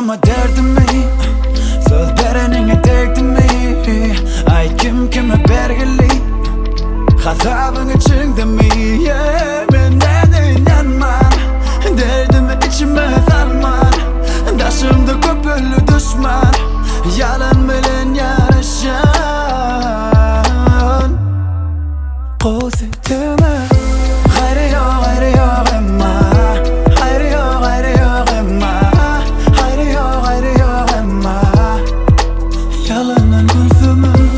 ama derdimi sözlerining derdimi ay kim bergili Gazabın içindemi Menden inanman derdimi içime salman Daşımda köpüllü düşman Yalan bilen yarışan Kozetime Gayrı yok emma Gayrı yok emma Gayrı yok emma Yalanın gözümün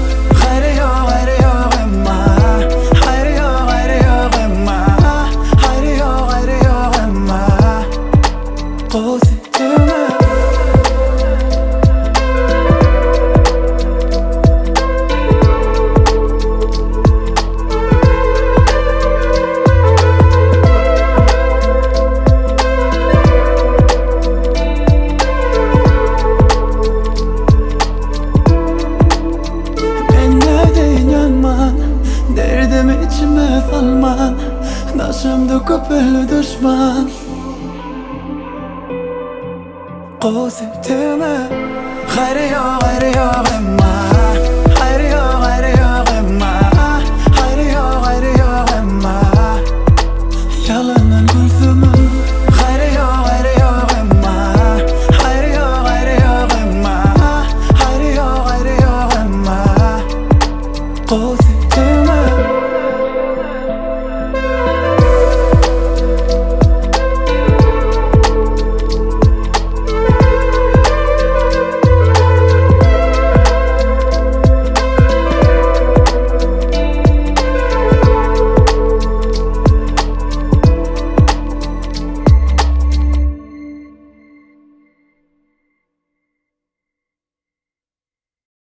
Gayrı yok emma Gayrı yok emma Gayrı yok emma Kozetime Derdimi içime salman Daşımda köpüllü düşman Kozetime Gayrı yok emma Gayrı yok emma Gayrı yok emma Yalanın gözümün Gayrı yok emma Gayrı yok emma Gayrı yok emma